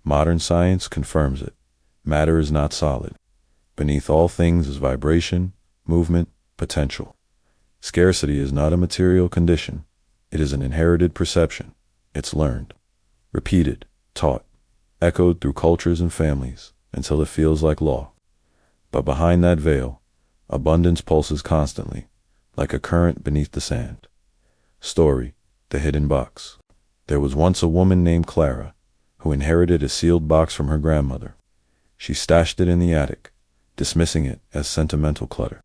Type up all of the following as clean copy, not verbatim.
Modern science confirms it. Matter is not solid. Beneath all things is vibration, movement, potential. Scarcity is not a material condition. It is an inherited perception. It's learned, repeated, taught, echoed through cultures and families until it feels like law. But behind that veil, abundance pulses constantly, like a current beneath the sand. Story: The Hidden Box. There was once a woman named Clara who inherited a sealed box from her grandmother. She stashed it in the attic, dismissing it as sentimental clutter.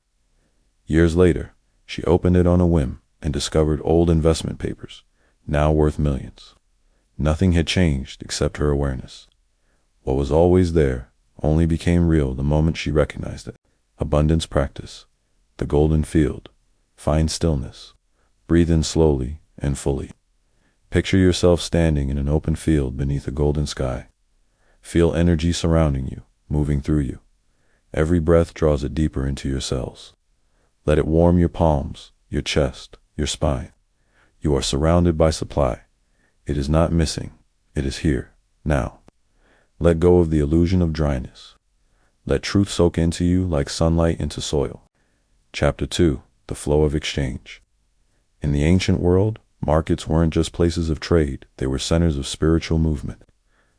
Years later, she opened it on a whim and discovered old investment papers, now worth millions. Nothing had changed except her awareness. What was always there only became real the moment she recognized it. Abundance practice. The golden field. Find stillness. Breathe in slowly and fully. Picture yourself standing in an open field beneath a golden sky. Feel energy surrounding you, moving through you. Every breath draws it deeper into your cells. Let it warm your palms, your chest, your spine. You are surrounded by supply. It is not missing. It is here, now. Let go of the illusion of dryness. Let truth soak into you like sunlight into soil. Chapter 2: The Flow of Exchange. In the ancient world, markets weren't just places of trade, they were centers of spiritual movement.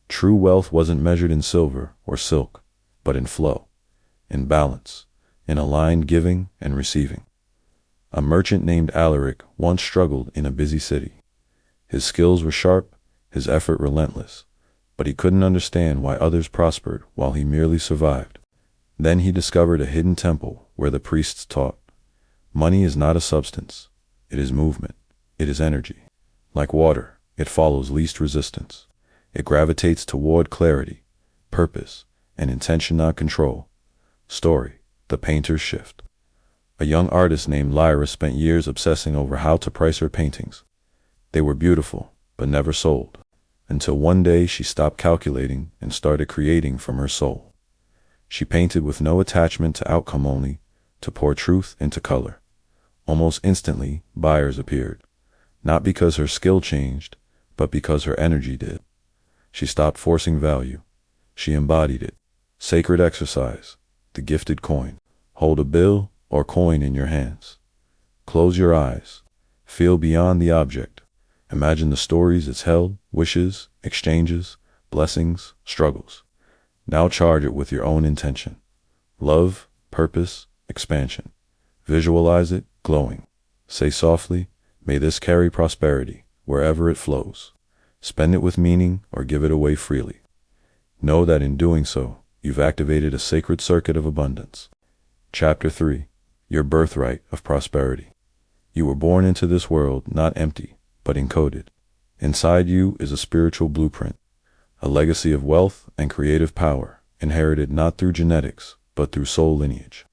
True wealth wasn't measured in silver or silk, but in flow, in balance, in aligned giving and receiving. A merchant named Alaric once struggled in a busy city. His skills were sharp, his effort relentless, but he couldn't understand why others prospered while he merely survived. Then he discovered a hidden temple where the priests taught. Money is not a substance, it is movement, it is energy. Like water, it follows least resistance. It gravitates toward clarity, purpose, and intention, not control. Story: The Painter's Shift. A young artist named Lyra spent years obsessing over how to price her paintings. They were beautiful, but never sold, until one day she stopped calculating and started creating from her soul. She painted with no attachment to outcome, only to pour truth into color. Almost instantly, buyers appeared, not because her skill changed, but because her energy did. She stopped forcing value. She embodied it. Sacred exercise, the gifted coin. Hold a bill or coin in your hands. Close your eyes. Feel beyond the object. Imagine the stories it's held, wishes, exchanges, blessings, struggles. Now charge it with your own intention. Love, purpose, expansion. Visualize it glowing. Say softly, "May this carry prosperity wherever it flows." Spend it with meaning or give it away freely. Know that in doing so, you've activated a sacred circuit of abundance. Chapter 3: Your Birthright of Prosperity. You were born into this world not empty, but encoded. Inside you is a spiritual blueprint, a legacy of wealth and creative power, inherited not through genetics, but through soul lineage.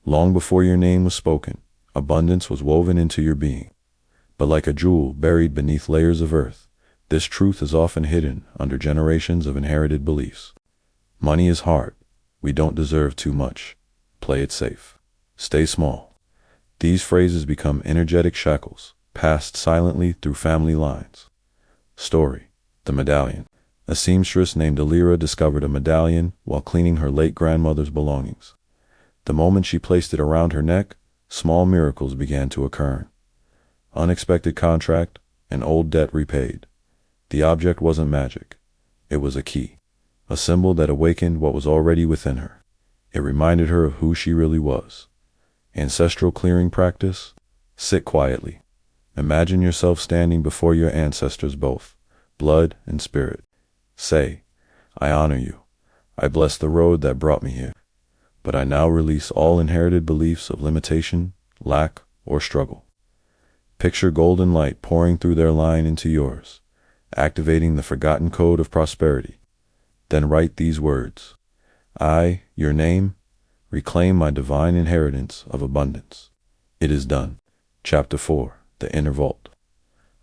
Long before your name was spoken, abundance was woven into your being. But like a jewel buried beneath layers of earth, this truth is often hidden under generations of inherited beliefs. Money is hard. We don't deserve too much. Play it safe. Stay small. These phrases become energetic shackles, passed silently through family lines. Story: The Medallion. A seamstress named Alira discovered a medallion while cleaning her late grandmother's belongings. The moment she placed it around her neck, small miracles began to occur. Unexpected contract, an old debt repaid. The object wasn't magic. It was a key, a symbol that awakened what was already within her. It reminded her of who she really was. Ancestral clearing practice. Sit quietly. Imagine yourself standing before your ancestors, both blood and spirit. Say, "I honor you. I bless the road that brought me here. But I now release all inherited beliefs of limitation, lack, or struggle." Picture golden light pouring through their line into yours, activating the forgotten code of prosperity. Then write these words: "I, your name, reclaim my divine inheritance of abundance." It is done. Chapter 4: The Inner Vault.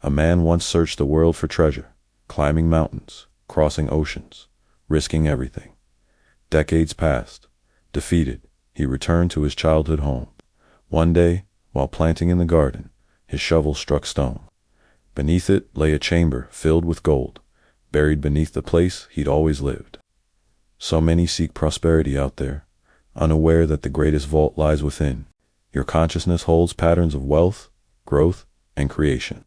A man once searched the world for treasure, climbing mountains, crossing oceans, risking everything. Decades passed. Defeated, he returned to his childhood home. One day, while planting in the garden, his shovel struck stone. Beneath it lay a chamber filled with gold, buried beneath the place he'd always lived. So many seek prosperity out there, unaware that the greatest vault lies within. Your consciousness holds patterns of wealth, growth, and creation.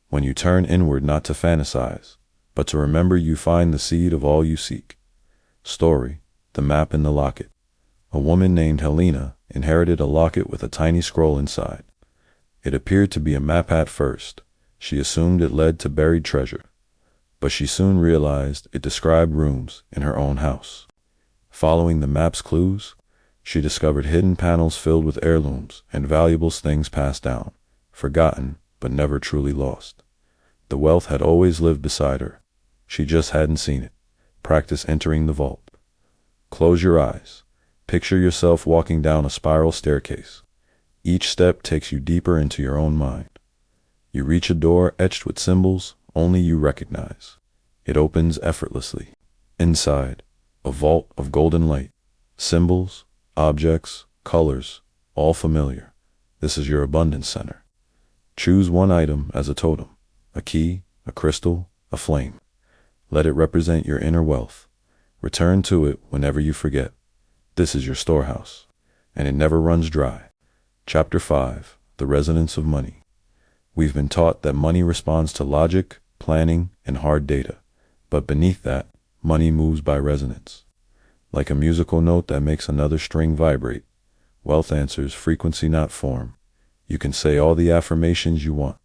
When you turn inward not to fantasize, but to remember, you find the seed of all you seek. Story: The Map in the Locket. A woman named Helena inherited a locket with a tiny scroll inside. It appeared to be a map at first. She assumed it led to buried treasure, but she soon realized it described rooms in her own house. Following the map's clues, she discovered hidden panels filled with heirlooms and valuable things passed down, forgotten but never truly lost. The wealth had always lived beside her. She just hadn't seen it. Practice entering the vault. Close your eyes. Picture yourself walking down a spiral staircase. Each step takes you deeper into your own mind. You reach a door etched with symbols only you recognize. It opens effortlessly. Inside, a vault of golden light. Symbols, objects, colors, all familiar. This is your abundance center. Choose one item as a totem: a key, a crystal, a flame. Let it represent your inner wealth. Return to it whenever you forget. This is your storehouse, and it never runs dry. Chapter 5: The Resonance of Money. We've been taught that money responds to logic, planning, and hard data. But beneath that, money moves by resonance. Like a musical note that makes another string vibrate, wealth answers frequency, not form. You can say all the affirmations you want,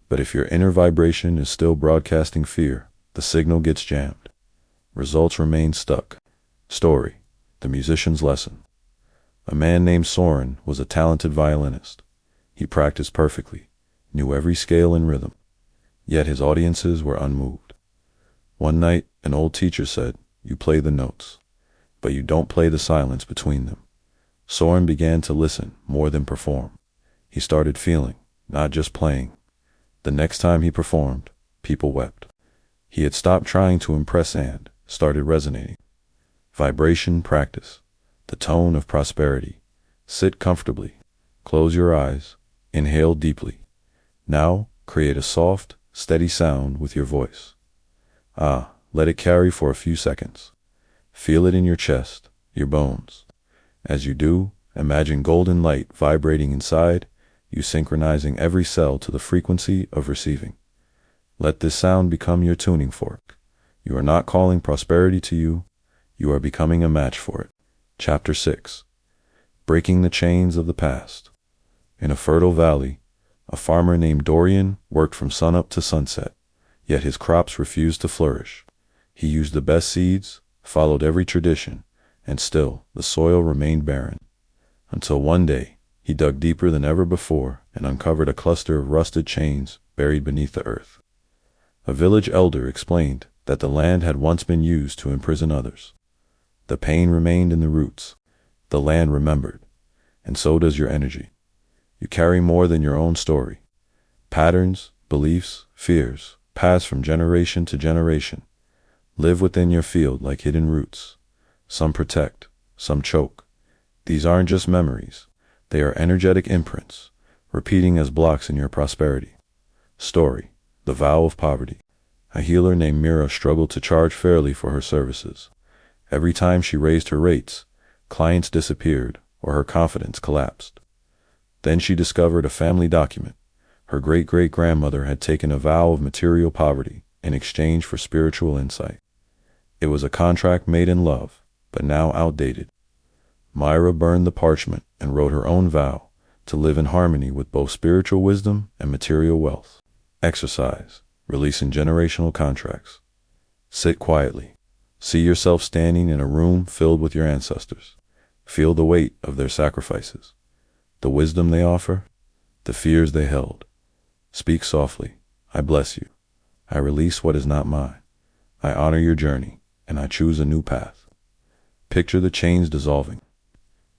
but if your inner vibration is still broadcasting fear, the signal gets jammed. Results remain stuck. Story: The Musician's Lesson. A man named Soren was a talented violinist. He practiced perfectly, knew every scale and rhythm, yet his audiences were unmoved. One night, an old teacher said, "You play the notes, but you don't play the silence between them." Soren began to listen more than perform. He started feeling, not just playing. The next time he performed, people wept. He had stopped trying to impress and started resonating. Vibration practice. The tone of prosperity. Sit comfortably. Close your eyes. Inhale deeply. Now, create a soft, steady sound with your voice. Let it carry for a few seconds. Feel it in your chest, your bones. As you do, imagine golden light vibrating inside, you synchronizing every cell to the frequency of receiving. Let this sound become your tuning fork. You are not calling prosperity to you, you are becoming a match for it. Chapter 6: Breaking the Chains of the Past. In a fertile valley, a farmer named Dorian worked from sunup to sunset, yet his crops refused to flourish. He used the best seeds, followed every tradition, and still the soil remained barren. Until one day, he dug deeper than ever before and uncovered a cluster of rusted chains buried beneath the earth. A village elder explained that the land had once been used to imprison others. The pain remained in the roots. The land remembered. And so does your energy. You carry more than your own story. Patterns, beliefs, fears pass from generation to generation. Live within your field like hidden roots. Some protect, some choke. These aren't just memories. They are energetic imprints, repeating as blocks in your prosperity. Story: The Vow of Poverty. A healer named Mira struggled to charge fairly for her services. Every time she raised her rates, clients disappeared or her confidence collapsed. Then she discovered a family document. Her great-great-grandmother had taken a vow of material poverty in exchange for spiritual insight. It was a contract made in love, but now outdated. Myra burned the parchment and wrote her own vow to live in harmony with both spiritual wisdom and material wealth. Exercise: Releasing generational contracts. Sit quietly. See yourself standing in a room filled with your ancestors. Feel the weight of their sacrifices, the wisdom they offer, the fears they held. Speak softly. I bless you. I release what is not mine. I honor your journey, and I choose a new path. Picture the chains dissolving.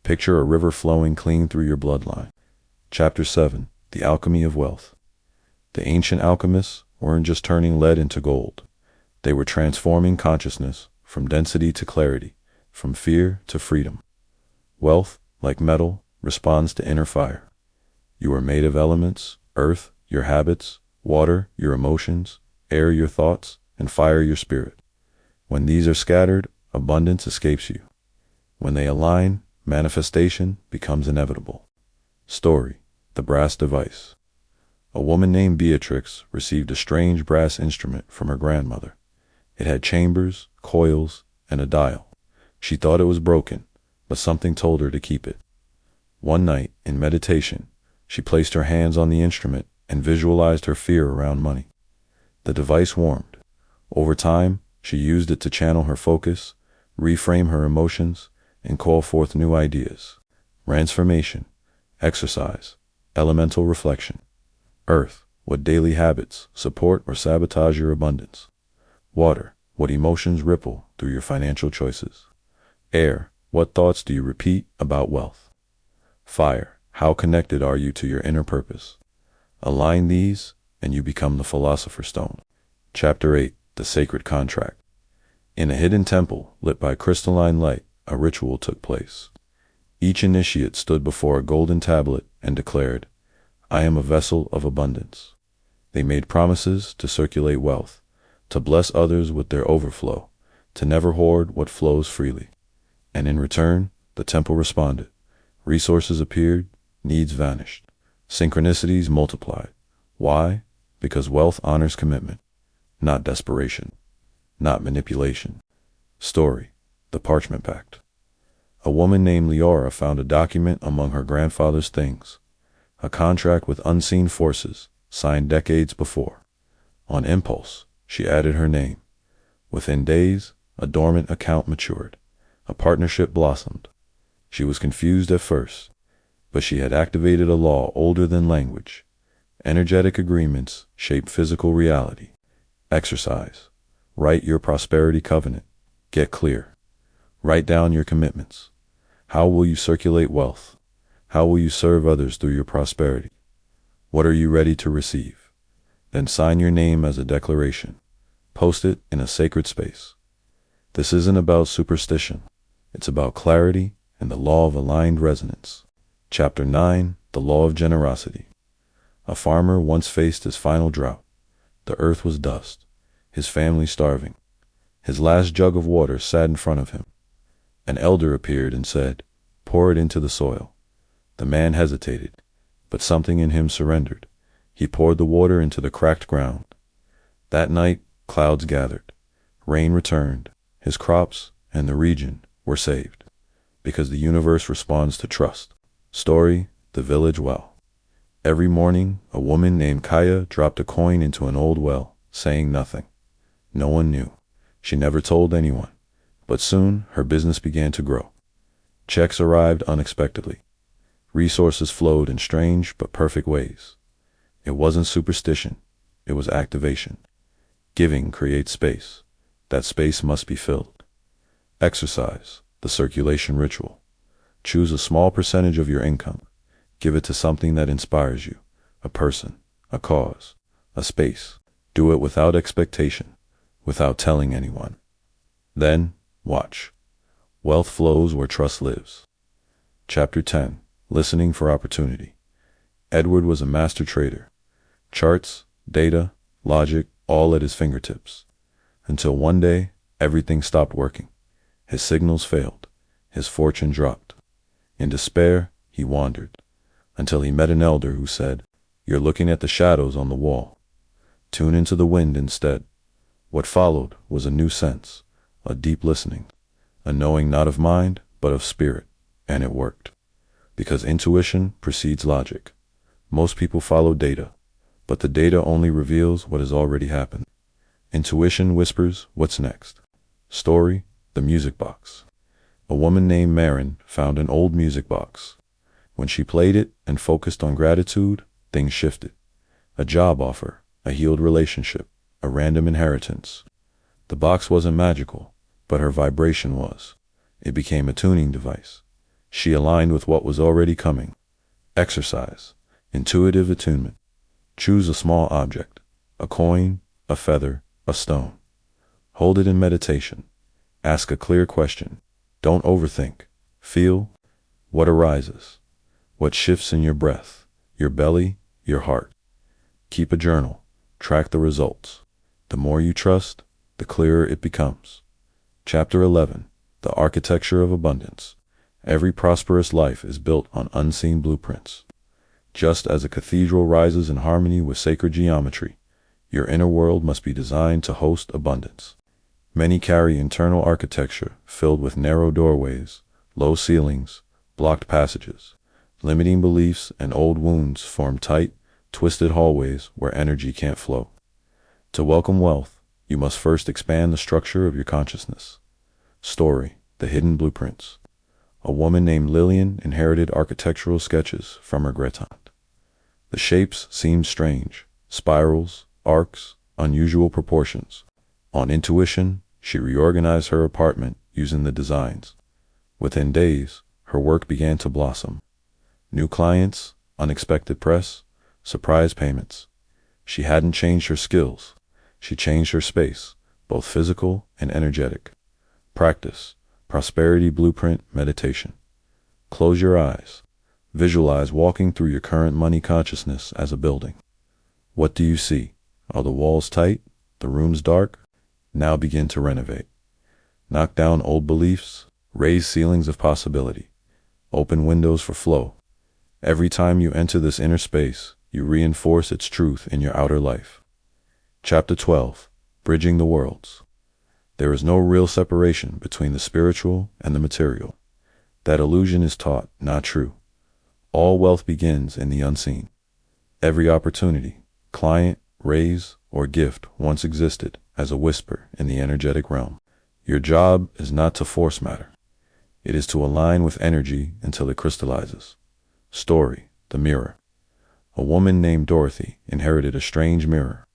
Picture a river flowing clean through your bloodline. Chapter 7: The Alchemy of Wealth. The ancient alchemists weren't just turning lead into gold. They were transforming consciousness from density to clarity, from fear to freedom. Wealth, like metal, responds to inner fire. You are made of elements: earth, your habits; water, your emotions; air, your thoughts; and fire your spirit. When these are scattered, abundance escapes you. When they align, manifestation becomes inevitable. Story: The Brass Device. A woman named Beatrix received a strange brass instrument from her grandmother. It had chambers, coils, and a dial. She thought it was broken, but something told her to keep it. One night, in meditation, she placed her hands on the instrument and visualized her fear around money. The device warmed. Over time, she used it to channel her focus, reframe her emotions, and call forth new ideas. Transformation, exercise, elemental reflection. Earth: what daily habits support or sabotage your abundance? Water: what emotions ripple through your financial choices? Air: what thoughts do you repeat about wealth? Fire: how connected are you to your inner purpose? Align these, and you become the Philosopher's Stone. Chapter 8: The Sacred Contract. In a hidden temple, lit by crystalline light, a ritual took place. Each initiate stood before a golden tablet and declared, "I am a vessel of abundance." They made promises to circulate wealth, to bless others with their overflow, to never hoard what flows freely. And in return, the temple responded. Resources appeared, needs vanished. Synchronicities multiplied. Why? Because wealth honors commitment, not desperation, not manipulation. Story: The Parchment Pact. A woman named Leora found a document among her grandfather's things, a contract with unseen forces, signed decades before. On impulse, she added her name. Within days, a dormant account matured. A partnership blossomed. She was confused at first, but she had activated a law older than language. Energetic agreements shape physical reality. Exercise: write your prosperity covenant. Get clear. Write down your commitments. How will you circulate wealth? How will you serve others through your prosperity? What are you ready to receive? Then sign your name as a declaration. Post it in a sacred space. This isn't about superstition. It's about clarity and the law of aligned resonance. Chapter 9: The Law of Generosity. A farmer once faced his final drought. The earth was dust, his family starving. His last jug of water sat in front of him. An elder appeared and said, "Pour it into the soil." The man hesitated, but something in him surrendered. He poured the water into the cracked ground. That night, clouds gathered. Rain returned. His crops and the region were saved. Because the universe responds to trust. Story: The Village Well. Every morning, a woman named Kaya dropped a coin into an old well, saying nothing. No one knew. She never told anyone. But soon, her business began to grow. Checks arrived unexpectedly. Resources flowed in strange but perfect ways. It wasn't superstition. It was activation. Giving creates space. That space must be filled. Exercise: the circulation ritual. Choose a small percentage of your income. Give it to something that inspires you. A person, a cause, a space. Do it without expectation, without telling anyone. Then, watch. Wealth flows where trust lives. Chapter 10: Listening for Opportunity. Edward was a master trader. Charts, data, logic, all at his fingertips. Until one day, everything stopped working. His signals failed. His fortune dropped. In despair, he wandered, until he met an elder who said, "You're looking at the shadows on the wall. Tune into the wind instead." What followed was a new sense, a deep listening, a knowing not of mind, but of spirit, and it worked. Because intuition precedes logic. Most people follow data, but the data only reveals what has already happened. Intuition whispers what's next. Story: The Music Box. A woman named Marin found an old music box. When she played it and focused on gratitude, things shifted. A job offer, a healed relationship, a random inheritance. The box wasn't magical, but her vibration was. It became a tuning device. She aligned with what was already coming. Exercise: intuitive attunement. Choose a small object, a coin, a feather, a stone. Hold it in meditation. Ask a clear question. Don't overthink. Feel what arises, what shifts in your breath, your belly, your heart. Keep a journal. Track the results. The more you trust, the clearer it becomes. Chapter 11. The Architecture of Abundance. Every prosperous life is built on unseen blueprints. Just as a cathedral rises in harmony with sacred geometry, your inner world must be designed to host abundance. Many carry internal architecture filled with narrow doorways, low ceilings, blocked passages. Limiting beliefs and old wounds form tight, twisted hallways where energy can't flow. To welcome wealth, you must first expand the structure of your consciousness. Story: The Hidden Blueprints. A woman named Lillian inherited architectural sketches from her great-aunt. The shapes seemed strange: spirals, arcs, unusual proportions. On intuition, she reorganized her apartment using the designs. Within days, her work began to blossom. New clients, unexpected press, surprise payments. She hadn't changed her skills. She changed her space, both physical and energetic. Practice: Prosperity Blueprint Meditation. Close your eyes. Visualize walking through your current money consciousness as a building. What do you see? Are the walls tight? The rooms dark? Now begin to renovate. Knock down old beliefs. Raise ceilings of possibility. Open windows for flow. Every time you enter this inner space, you reinforce its truth in your outer life. Chapter 12. Bridging the Worlds. There is no real separation between the spiritual and the material. That illusion is taught, not true. All wealth begins in the unseen. Every opportunity, client, raise, or gift once existed as a whisper in the energetic realm. Your job is not to force matter. It is to align with energy until it crystallizes. Story: The Mirror. A woman named Dorothy inherited a strange mirror.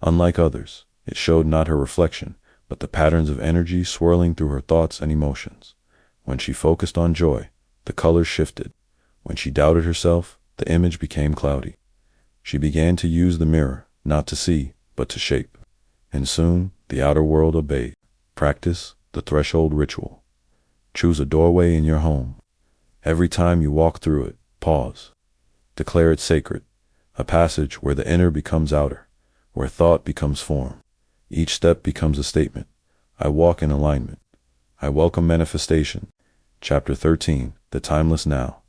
Unlike others, it showed not her reflection, but the patterns of energy swirling through her thoughts and emotions. When she focused on joy, the colors shifted. When she doubted herself, the image became cloudy. She began to use the mirror, not to see, but to shape. And soon, the outer world obeyed. Practice the threshold ritual. Choose a doorway in your home. Every time you walk through it, pause. Declare it sacred, a passage where the inner becomes outer, where thought becomes form. Each step becomes a statement. I walk in alignment. I welcome manifestation. Chapter 13. The Timeless Now.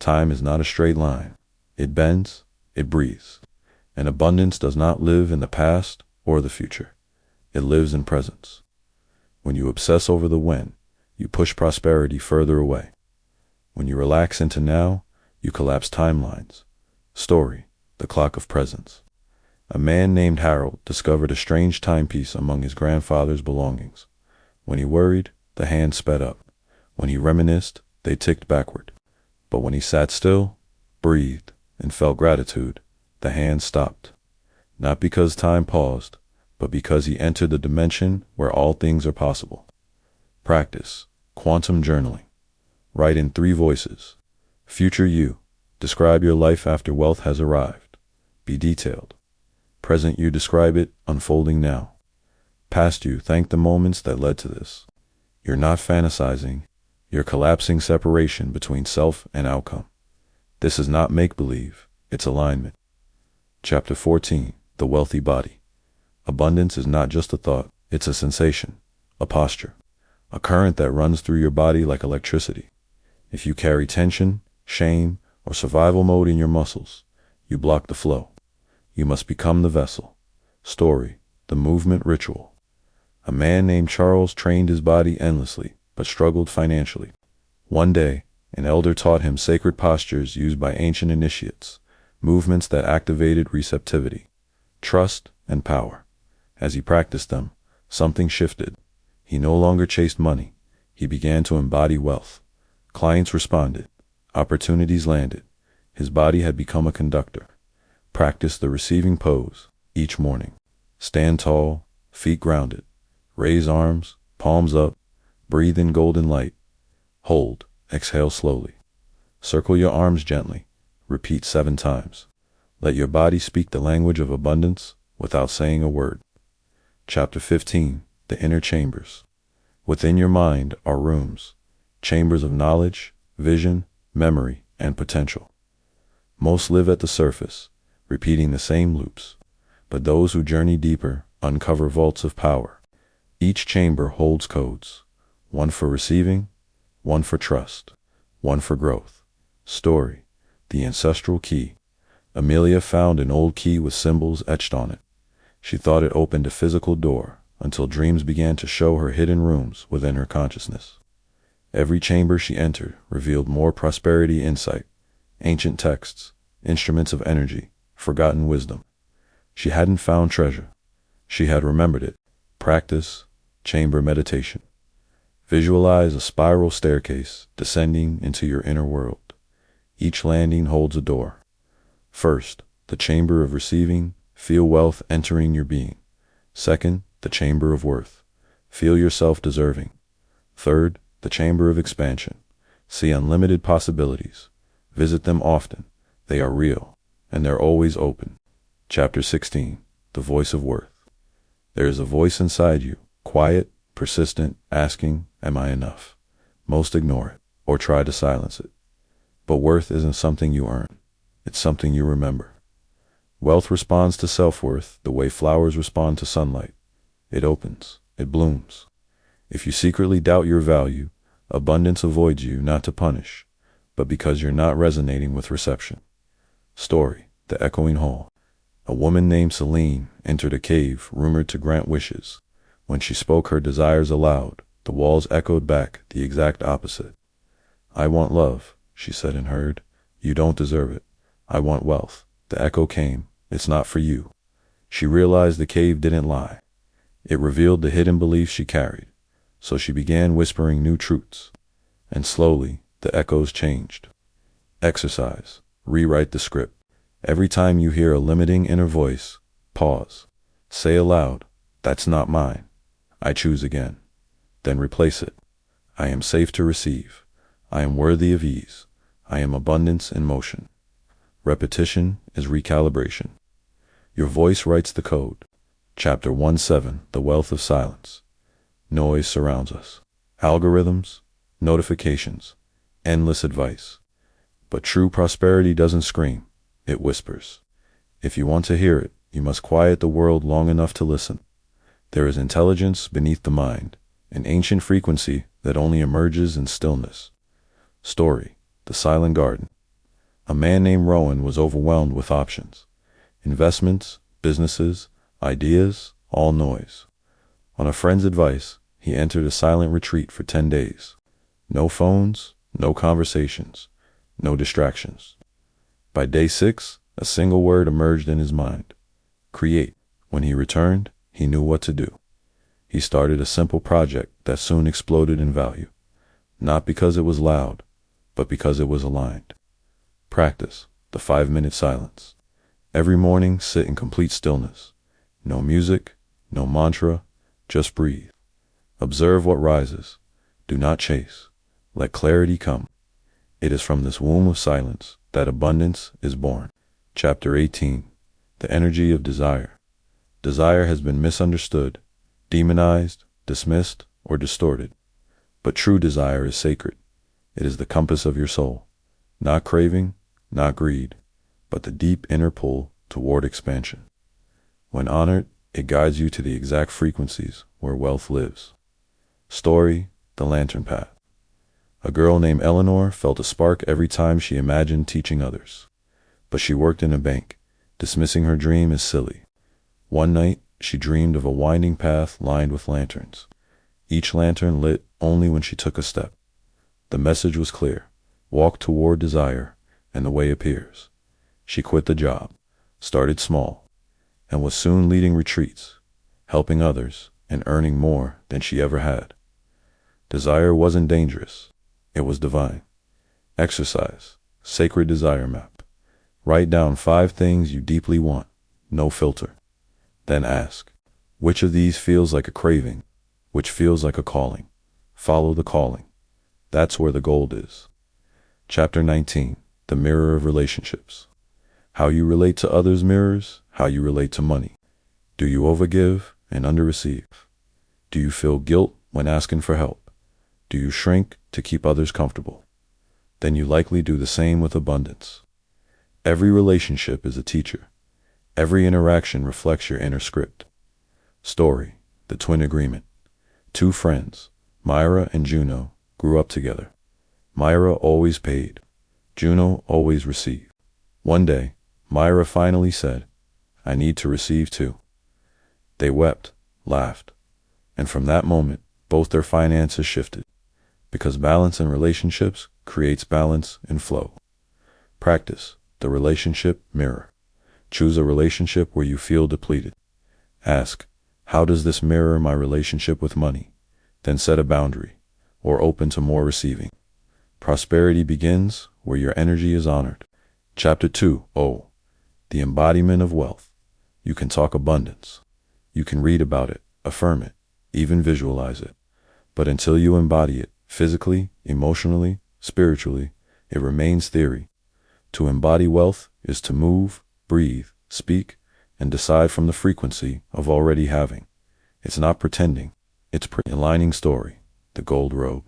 Time is not a straight line. It bends, it breathes. And abundance does not live in the past or the future. It lives in presence. When you obsess over the when, you push prosperity further away. When you relax into now, you collapse timelines. Story: The Clock of Presence. A man named Harold discovered a strange timepiece among his grandfather's belongings. When he worried, the hands sped up. When he reminisced, they ticked backward. But when he sat still, breathed, and felt gratitude, the hands stopped. Not because time paused, but because he entered the dimension where all things are possible. Practice: Quantum Journaling. Write in 3 voices. Future you. Describe your life after wealth has arrived. Be detailed. Present you. Describe it unfolding now. Past you. Thank the moments that led to this. You're not fantasizing. You're collapsing separation between self and outcome. This is not make-believe. It's alignment. Chapter 14. The Wealthy Body. Abundance is not just a thought. It's a sensation, a posture, a current that runs through your body like electricity. If you carry tension, shame, or survival mode in your muscles, you block the flow. You must become the vessel. Story: The Movement Ritual. A man named Charles trained his body endlessly, but struggled financially. One day, an elder taught him sacred postures used by ancient initiates, movements that activated receptivity, trust, and power. As he practiced them, something shifted. He no longer chased money. He began to embody wealth. Clients responded. Opportunities landed. His body had become a conductor. Practice the receiving pose each morning. Stand tall, feet grounded. Raise arms, palms up. Breathe in golden light. Hold, exhale slowly. Circle your arms gently. Repeat 7 times. Let your body speak the language of abundance without saying a word. Chapter 15. The Inner Chambers. Within your mind are rooms, chambers of knowledge, vision, memory, and potential. Most live at the surface, repeating the same loops, but those who journey deeper uncover vaults of power, Each chamber holds codes, one for receiving, one for trust, one for growth. Story, the ancestral key. Amelia found an old key with symbols etched on it. She thought it opened a physical door until dreams began to show her hidden rooms within her consciousness. Every chamber she entered revealed more prosperity insight, ancient texts, instruments of energy, forgotten wisdom. She hadn't found treasure. She had remembered it. Practice, chamber meditation. Visualize a spiral staircase descending into your inner world. Each landing holds a door. First, the chamber of receiving. Feel wealth entering your being. Second, the chamber of worth. Feel yourself deserving. Third, the chamber of expansion. See unlimited possibilities. Visit them often. They are real, and they're always open. Chapter 16. The Voice of Worth. There is a voice inside you, quiet, persistent, asking, "Am I enough?" Most ignore it, or try to silence it. But worth isn't something you earn. It's something you remember. Wealth responds to self-worth the way flowers respond to sunlight. It opens. It blooms. If you secretly doubt your value, abundance avoids you not to punish, but because you're not resonating with reception. Story, the echoing hall. A woman named Celine entered a cave rumored to grant wishes. When she spoke her desires aloud, the walls echoed back the exact opposite. "I want love," she said and heard. "You don't deserve it." "I want wealth." The echo came. "It's not for you." She realized the cave didn't lie. It revealed the hidden beliefs she carried. So she began whispering new truths. And slowly, the echoes changed. Exercise. Rewrite the script. Every time you hear a limiting inner voice, pause. Say aloud, "That's not mine. I choose again." Then replace it. "I am safe to receive. I am worthy of ease. I am abundance in motion." Repetition is recalibration. Your voice writes the code. Chapter 17. The Wealth of Silence. Noise surrounds us. Algorithms, notifications, endless advice. But true prosperity doesn't scream. It whispers. If you want to hear it, you must quiet the world long enough to listen. There is intelligence beneath the mind, an ancient frequency that only emerges in stillness. Story, the Silent Garden. A man named Rowan was overwhelmed with options. Investments, businesses, ideas, all noise. On a friend's advice, he entered a silent retreat for 10 days. No phones, no conversations, no distractions. By day 6, a single word emerged in his mind. Create. When he returned, he knew what to do. He started a simple project that soon exploded in value. Not because it was loud, but because it was aligned. Practice, the 5-minute silence. Every morning, sit in complete stillness. No music, no mantra, just breathe. Observe what rises. Do not chase. Let clarity come. It is from this womb of silence that abundance is born. Chapter 18. The Energy of Desire. Desire has been misunderstood, demonized, dismissed, or distorted. But true desire is sacred. It is the compass of your soul. Not craving, not greed, but the deep inner pull toward expansion. When honored, it guides you to the exact frequencies where wealth lives. Story, the Lantern Path. A girl named Eleanor felt a spark every time she imagined teaching others. But she worked in a bank, dismissing her dream as silly. One night, she dreamed of a winding path lined with lanterns. Each lantern lit only when she took a step. The message was clear. Walk toward desire, and the way appears. She quit the job, started small, and was soon leading retreats, helping others, and earning more than she ever had. Desire wasn't dangerous. It was divine. Exercise, sacred desire map. Write down 5 things you deeply want, no filter. Then ask, which of these feels like a craving? Which feels like a calling? Follow the calling. That's where the gold is. Chapter 19. The Mirror of Relationships. How you relate to others mirrors how you relate to money. Do you overgive and underreceive? Do you feel guilt when asking for help? Do you shrink to keep others comfortable? Then you likely do the same with abundance. Every relationship is a teacher. Every interaction reflects your inner script. Story, the Twin Agreement. Two friends, Myra and Juno, grew up together. Myra always paid. Juno always received. One day, Myra finally said, "I need to receive too." They wept, laughed, and from that moment, both their finances shifted, because balance in relationships creates balance in flow. Practice the relationship mirror. Choose a relationship where you feel depleted. Ask, how does this mirror my relationship with money? Then set a boundary, or open to more receiving. Prosperity begins where your energy is honored. Chapter 2. The embodiment of wealth. You can talk abundance. You can read about it, affirm it, even visualize it. But until you embody it, physically, emotionally, spiritually, it remains theory. To embody wealth is to move, breathe, speak, and decide from the frequency of already having. It's not pretending. It's aligning. Story. The gold robe.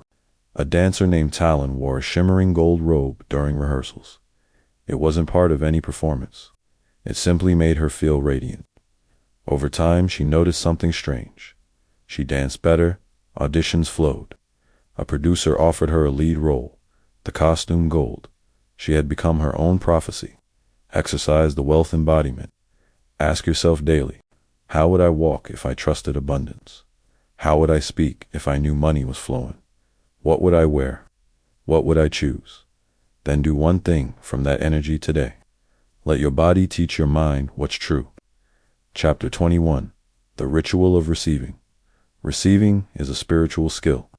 A dancer named Talon wore a shimmering gold robe during rehearsals. It wasn't part of any performance. It simply made her feel radiant. Over time, she noticed something strange. She danced better, auditions flowed. A producer offered her a lead role, the costume gold. She had become her own prophecy. Exercise the wealth embodiment. Ask yourself daily, how would I walk if I trusted abundance? How would I speak if I knew money was flowing? What would I wear? What would I choose? Then do one thing from that energy today. Let your body teach your mind what's true. Chapter 21. The ritual of receiving. Receiving is a spiritual skill.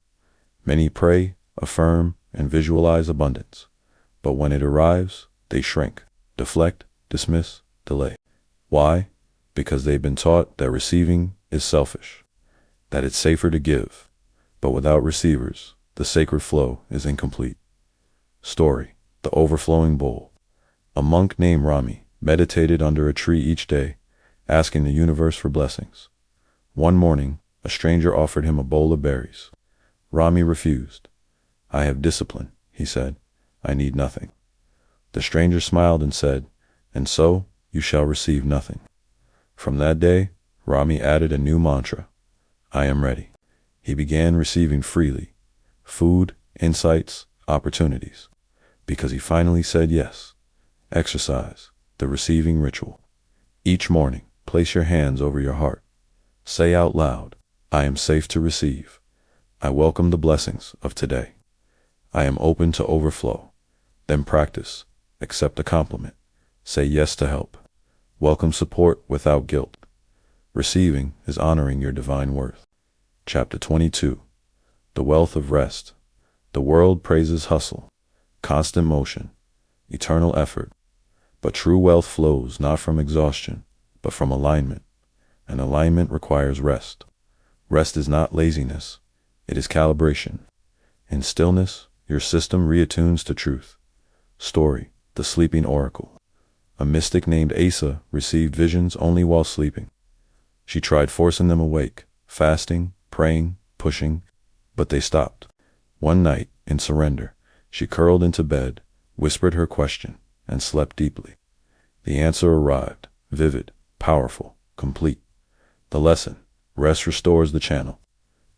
Many pray, affirm, and visualize abundance. But when it arrives, they shrink, deflect, dismiss, delay. Why? Because they've been taught that receiving is selfish, that it's safer to give. But without receivers, the sacred flow is incomplete. Story. The overflowing bowl. A monk named Rami meditated under a tree each day, asking the universe for blessings. One morning, a stranger offered him a bowl of berries. Rami refused. "I have discipline," he said. "I need nothing." The stranger smiled and said, "And so you shall receive nothing." From that day, Rami added a new mantra: "I am ready." He began receiving freely, food, insights, opportunities, because he finally said yes. Exercise the receiving ritual. Each morning, place your hands over your heart. Say out loud, "I am safe to receive. I welcome the blessings of today. I am open to overflow." Then practice. Accept a compliment. Say yes to help. Welcome support without guilt. Receiving is honoring your divine worth. Chapter 22. The wealth of rest. The world praises hustle, constant motion, eternal effort. But true wealth flows not from exhaustion, but from alignment. And alignment requires rest. Rest is not laziness. It is calibration. In stillness, your system reattunes to truth. Story. The sleeping oracle. A mystic named Asa received visions only while sleeping. She tried forcing them awake, fasting, praying, pushing, but they stopped. One night, in surrender, she curled into bed, whispered her question, and slept deeply. The answer arrived, vivid, powerful, complete. The lesson: rest restores the channel.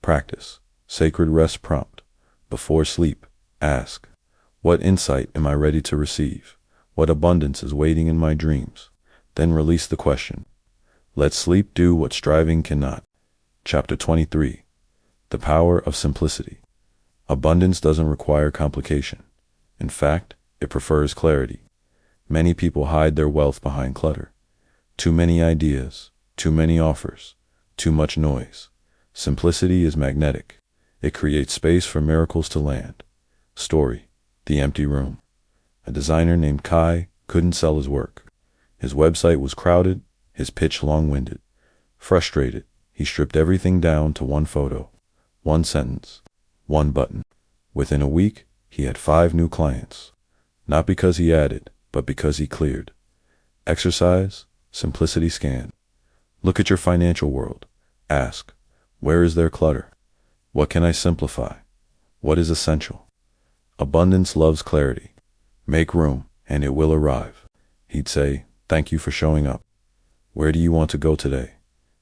Practice. Sacred rest prompt. Before sleep, ask, what insight am I ready to receive? What abundance is waiting in my dreams? Then release the question. Let sleep do what striving cannot. Chapter 23. The power of simplicity. Abundance doesn't require complication. In fact, it prefers clarity. Many people hide their wealth behind clutter. Too many ideas, too many offers, too much noise. Simplicity is magnetic. It creates space for miracles to land. Story. The empty room. A designer named Kai couldn't sell his work. His website was crowded, his pitch long-winded. Frustrated, he stripped everything down to one photo, one sentence, one button. Within a week, he had 5 new clients. Not because he added, but because he cleared. Exercise, simplicity scan. Look at your financial world. Ask, where is there clutter? What can I simplify? What is essential? Abundance loves clarity. Make room, and it will arrive. He'd say, thank you for showing up. Where do you want to go today?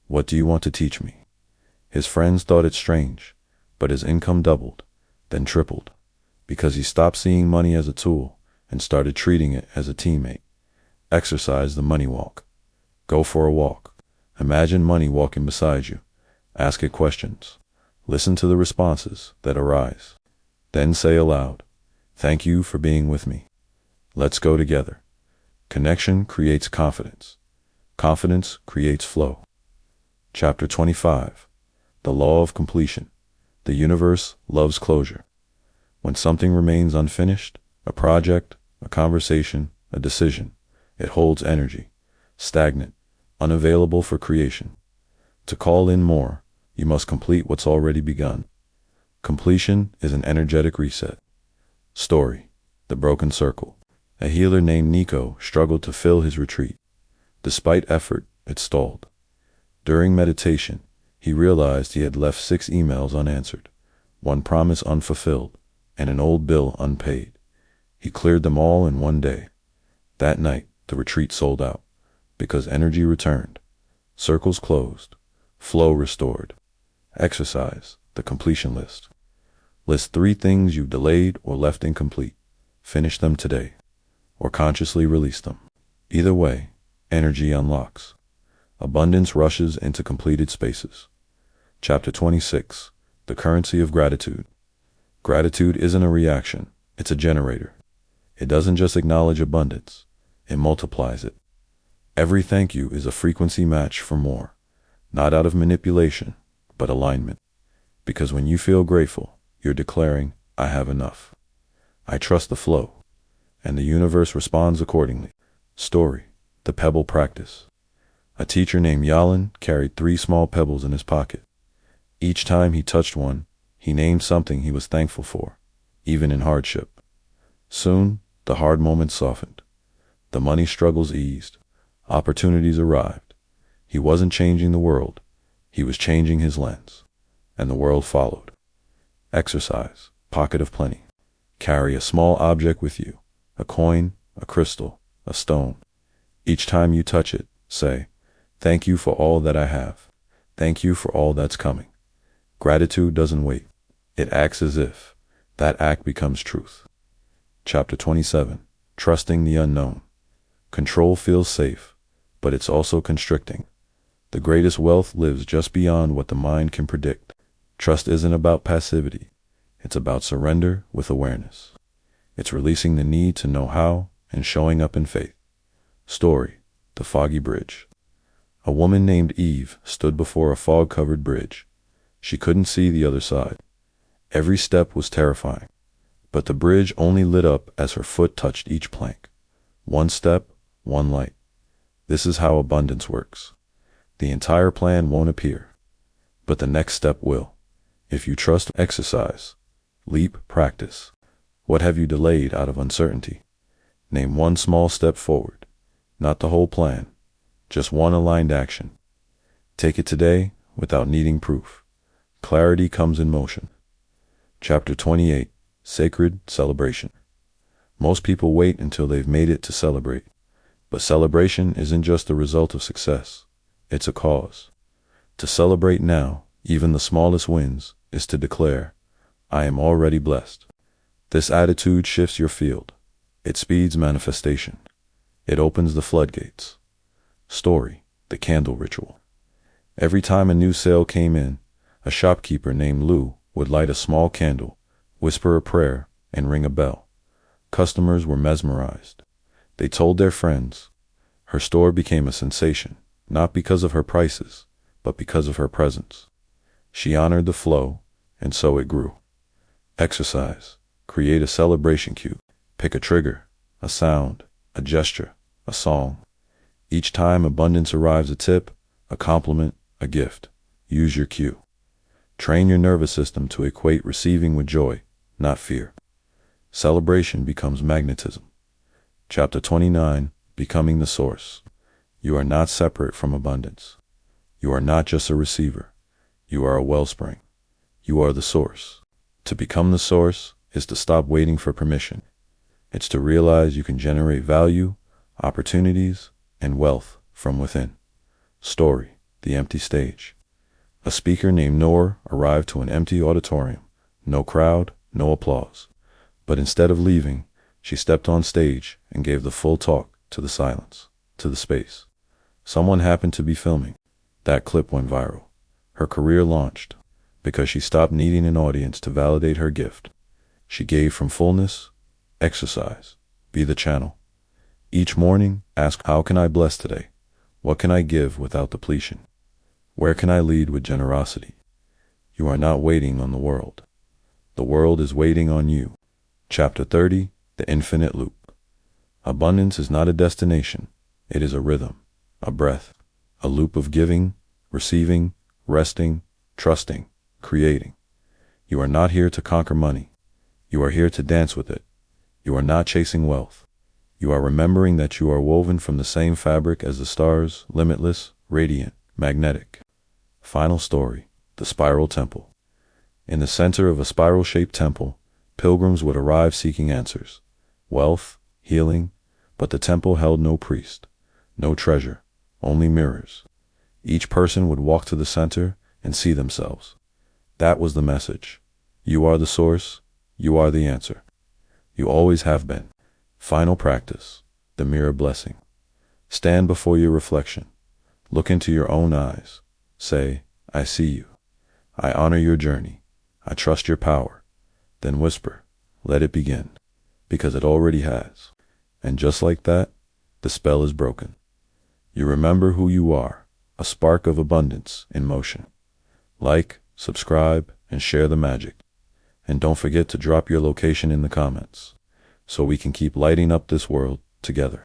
What do you want to teach me? His friends thought it strange, but his income doubled, then tripled, because he stopped seeing money as a tool and started treating it as a teammate. Exercise the money walk. Go for a walk. Imagine money walking beside you. Ask it questions. Listen to the responses that arise. Then say aloud, "Thank you for being with me. Let's go together." Connection creates confidence. Confidence creates flow. Chapter 25. The Law of Completion. The universe loves closure. When something remains unfinished, a project, a conversation, a decision, it holds energy, stagnant, unavailable for creation. To call in more, you must complete what's already begun. Completion is an energetic reset. Story: The Broken Circle. A healer named Nico struggled to fill his retreat. Despite effort, it stalled. During meditation, he realized he had left 6 emails unanswered, 1 promise unfulfilled, and an old bill unpaid. He cleared them all in one day. That night, the retreat sold out, because energy returned, circles closed, flow restored. Exercise the completion list. List 3 things you've delayed or left incomplete. Finish them today, or consciously release them. Either way, energy unlocks. Abundance rushes into completed spaces. Chapter 26. The Currency of Gratitude. Gratitude isn't a reaction, it's a generator. It doesn't just acknowledge abundance, it multiplies it. Every thank you is a frequency match for more, not out of manipulation, but alignment. Because when you feel grateful, you're declaring, "I have enough. I trust the flow," and the universe responds accordingly. Story: The Pebble Practice. A teacher named Yalin carried 3 small pebbles in his pocket. Each time he touched one, he named something he was thankful for, even in hardship. Soon, the hard moments softened. The money struggles eased. Opportunities arrived. He wasn't changing the world. He was changing his lens. And the world followed. Exercise: Pocket of Plenty. Carry a small object with you, a coin, a crystal, a stone. Each time you touch it, say, "Thank you for all that I have. Thank you for all that's coming." Gratitude doesn't wait. It acts as if. That act becomes truth. Chapter 27. Trusting the Unknown. Control feels safe, but it's also constricting. The greatest wealth lives just beyond what the mind can predict. Trust isn't about passivity. It's about surrender with awareness. It's releasing the need to know how and showing up in faith. Story: The Foggy Bridge. A woman named Eve stood before a fog-covered bridge. She couldn't see the other side. Every step was terrifying, but the bridge only lit up as her foot touched each plank. One step, one light. This is how abundance works. The entire plan won't appear, but the next step will. If you trust, exercise. Leap, practice. What have you delayed out of uncertainty? Name one small step forward, not the whole plan, just one aligned action. Take it today without needing proof. Clarity comes in motion. Chapter 28. Sacred Celebration. Most people wait until they've made it to celebrate, but celebration isn't just the result of success, it's a cause. To celebrate now, even the smallest wins, is to declare, "I am already blessed." This attitude shifts your field. It speeds manifestation. It opens the floodgates. Story: The Candle Ritual. Every time a new sale came in, a shopkeeper named Lou would light a small candle, whisper a prayer, and ring a bell. Customers were mesmerized. They told their friends. Her store became a sensation, not because of her prices, but because of her presence. She honored the flow, and so it grew. Exercise: Create a celebration cue. Pick a trigger, a sound, a gesture, a song. Each time abundance arrives, a tip, a compliment, a gift. Use your cue. Train your nervous system to equate receiving with joy, not fear. Celebration becomes magnetism. Chapter 29. Becoming the Source. You are not separate from abundance. You are not just a receiver. You are a wellspring. You are the source. To become the source is to stop waiting for permission. It's to realize you can generate value, opportunities, and wealth from within. Story: The Empty Stage. A speaker named Noor arrived to an empty auditorium. No crowd, no applause. But instead of leaving, she stepped on stage and gave the full talk to the silence, to the space. Someone happened to be filming. That clip went viral. Her career launched because she stopped needing an audience to validate her gift. She gave from fullness. Exercise. Be the channel. Each morning, ask, how can I bless today? What can I give without depletion? Where can I lead with generosity? You are not waiting on the world. The world is waiting on you. Chapter 30, The Infinite Loop. Abundance is not a destination. It is a rhythm, a breath, a loop of giving, receiving, resting, trusting, creating. You are not here to conquer money. You are here to dance with it. You are not chasing wealth. You are remembering that you are woven from the same fabric as the stars, limitless, radiant, magnetic. Final story, the Spiral Temple. In the center of a spiral-shaped temple, pilgrims would arrive seeking answers, wealth, healing, but the temple held no priest, no treasure, only mirrors. Each person would walk to the center and see themselves. That was the message. You are the source. You are the answer. You always have been. Final practice, the mirror blessing. Stand before your reflection. Look into your own eyes. Say, I see you. I honor your journey. I trust your power. Then whisper, let it begin, because it already has. And just like that, the spell is broken. You remember who you are, a spark of abundance in motion. Like, subscribe, and share the magic. And don't forget to drop your location in the comments, so we can keep lighting up this world together.